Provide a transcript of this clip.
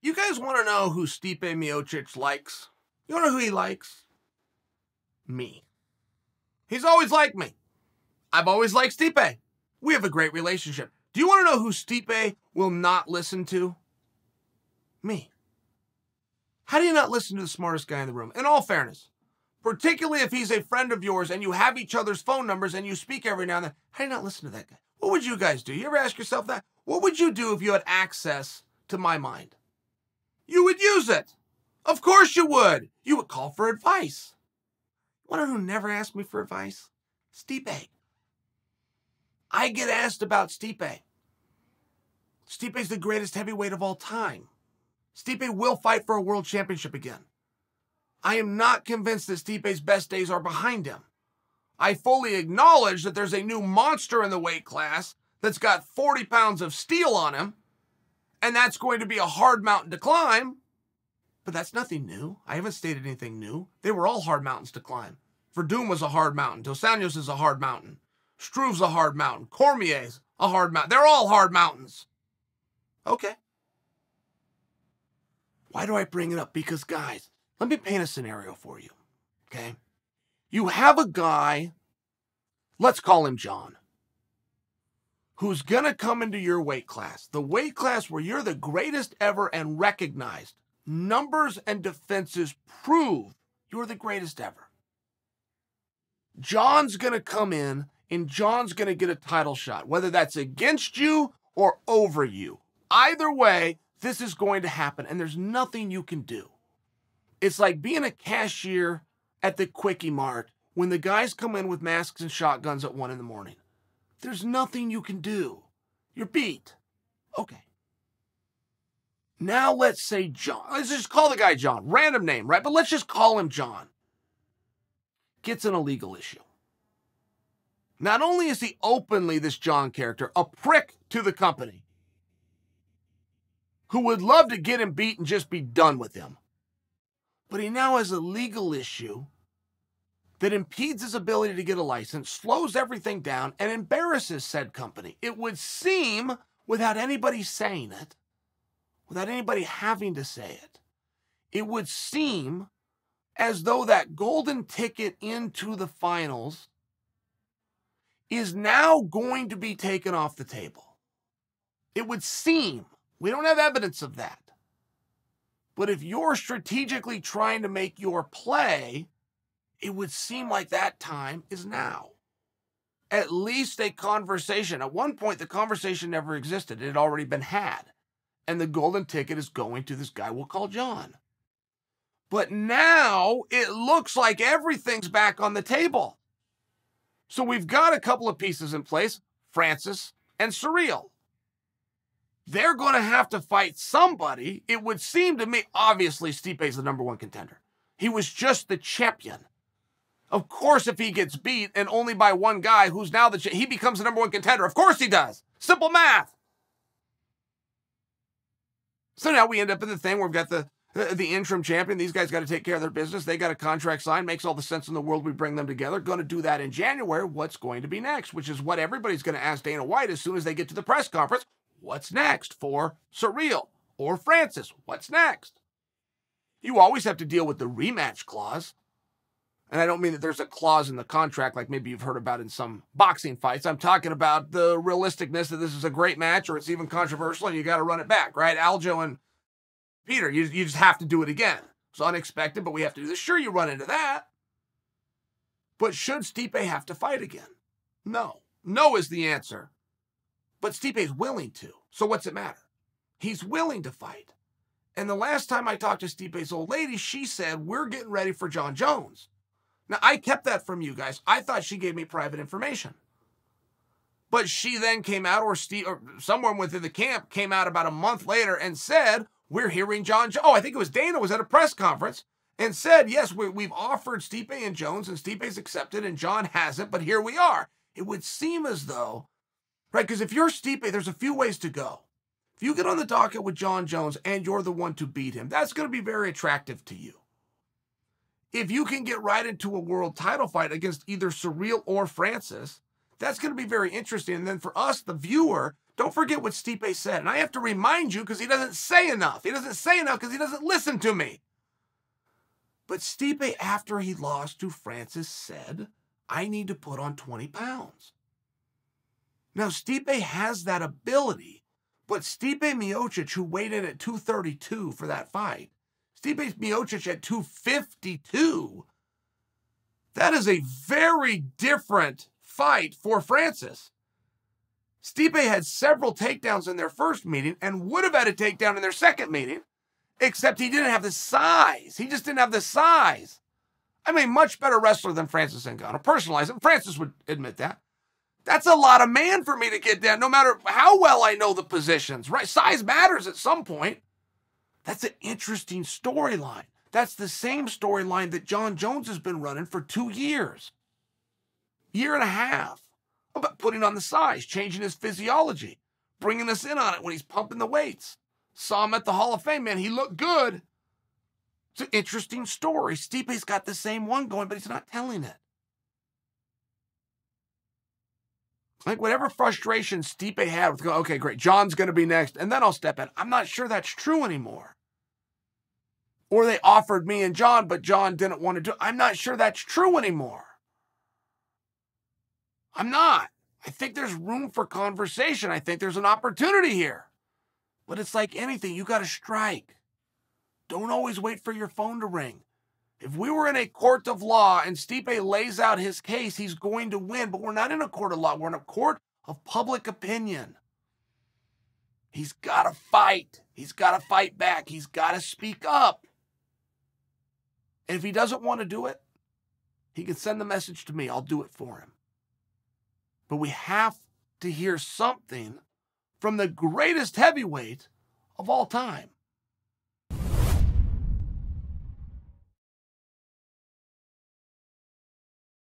You guys want to know who Stipe Miocic likes? You want to know who he likes? Me. He's always liked me. I've always liked Stipe. We have a great relationship. Do you want to know who Stipe will not listen to? Me. How do you not listen to the smartest guy in the room? In all fairness, particularly if he's a friend of yours and you have each other's phone numbers and you speak every now and then, how do you not listen to that guy? What would you guys do? You ever ask yourself that? What would you do if you had access to my mind? You would use it. Of course you would. You would call for advice. You want to know who never asked me for advice? Stipe. I get asked about Stipe. Stipe's the greatest heavyweight of all time. Stipe will fight for a world championship again. I am not convinced that Stipe's best days are behind him. I fully acknowledge that there's a new monster in the weight class that's got 40 pounds of steel on him, and that's going to be a hard mountain to climb. But that's nothing new. I haven't stated anything new. They were all hard mountains to climb. Verdun was a hard mountain. Dos Anjos is a hard mountain. Struve's a hard mountain. Cormier's a hard mountain. They're all hard mountains. Okay. Why do I bring it up? Because, guys, let me paint a scenario for you, okay? You have a guy, let's call him John, who's going to come into your weight class, the weight class where you're the greatest ever and recognized. Numbers and defenses prove you're the greatest ever. John's going to come in, and John's going to get a title shot, whether that's against you or over you. Either way, this is going to happen, and there's nothing you can do. It's like being a cashier at the Quickie Mart when the guys come in with masks and shotguns at 1 in the morning. There's nothing you can do. You're beat. Okay. Now let's say John. Let's just call the guy John. Random name, right? But let's just call him John. Gets in a legal issue. Not only is he openly, this John character, a prick to the company, who would love to get him beat and just be done with him, but he now has a legal issue that impedes his ability to get a license, slows everything down, and embarrasses said company. It would seem, without anybody saying it, without anybody having to say it, it would seem as though that golden ticket into the finals is now going to be taken off the table. It would seem. We don't have evidence of that. But if you're strategically trying to make your play, it would seem like that time is now. At least a conversation. At one point, the conversation never existed. It had already been had. And the golden ticket is going to this guy we'll call John. But now it looks like everything's back on the table. So we've got a couple of pieces in place, Francis and Surreal. They're going to have to fight somebody. It would seem to me, obviously, Stipe's the #1 contender. He was just the champion. Of course, if he gets beat, and only by one guy who's now he becomes the #1 contender. Of course he does. Simple math. So now we end up in the thing where we've got the interim champion. These guys got to take care of their business. They got a contract signed. Makes all the sense in the world. We bring them together. Going to do that in January. What's going to be next? Which is what everybody's going to ask Dana White as soon as they get to the press conference. What's next for Surreal or Francis? What's next? You always have to deal with the rematch clause. And I don't mean that there's a clause in the contract like maybe you've heard about in some boxing fights. I'm talking about the realisticness that this is a great match or it's even controversial and you got to run it back, right? Aljo and Peter, you just have to do it again. It's unexpected, but we have to do this. Sure, you run into that. But should Stipe have to fight again? No. No is the answer. But Stipe's willing to. So what's it matter? He's willing to fight. And the last time I talked to Stipe's old lady, she said, we're getting ready for John Jones. Now, I kept that from you guys. I thought she gave me private information. But she then came out, or someone within the camp came out about a month later and said, we're hearing John Jones. Oh, I think it was Dana was at a press conference and said, yes, we've offered Stipe and Jones, and Stipe's accepted, and John hasn't, but here we are. It would seem as though, right, because if you're Stipe, there's a few ways to go. If you get on the docket with John Jones and you're the one to beat him, that's going to be very attractive to you. If you can get right into a world title fight against either Surreal or Francis, that's going to be very interesting. And then for us, the viewer, Don't forget what Stipe said. And I have to remind you because he doesn't say enough. He doesn't say enough because he doesn't listen to me. But Stipe, after he lost to Francis, said, I need to put on 20 pounds. Now, Stipe has that ability, but Stipe Miocic, who weighed in at 232 for that fight, Stipe Miocic at 252, that is a very different fight for Francis. Stipe had several takedowns in their first meeting and would have had a takedown in their second meeting, except he didn't have the size. He just didn't have the size. I mean, much better wrestler than Francis Ngannou. Personalize it. Francis would admit that. That's a lot of man for me to get down, no matter how well I know the positions, right? Size matters at some point. That's an interesting storyline. That's the same storyline that John Jones has been running for 2 years. Year and a half. About putting on the size, changing his physiology, bringing us in on it when he's pumping the weights. Saw him at the Hall of Fame, man. He looked good. It's an interesting story. Stipe's got the same one going, but he's not telling it. Like whatever frustration Stipe had with going, okay, great, John's going to be next, and then I'll step in. I'm not sure that's true anymore. Or they offered me and John, but John didn't want to do it. I'm not sure that's true anymore. I'm not. I think there's room for conversation. I think there's an opportunity here. But it's like anything, you got to strike. Don't always wait for your phone to ring. If we were in a court of law and Stipe lays out his case, he's going to win. But we're not in a court of law. We're in a court of public opinion. He's got to fight. He's got to fight back. He's got to speak up. And if he doesn't want to do it, he can send the message to me. I'll do it for him. But we have to hear something from the greatest heavyweight of all time.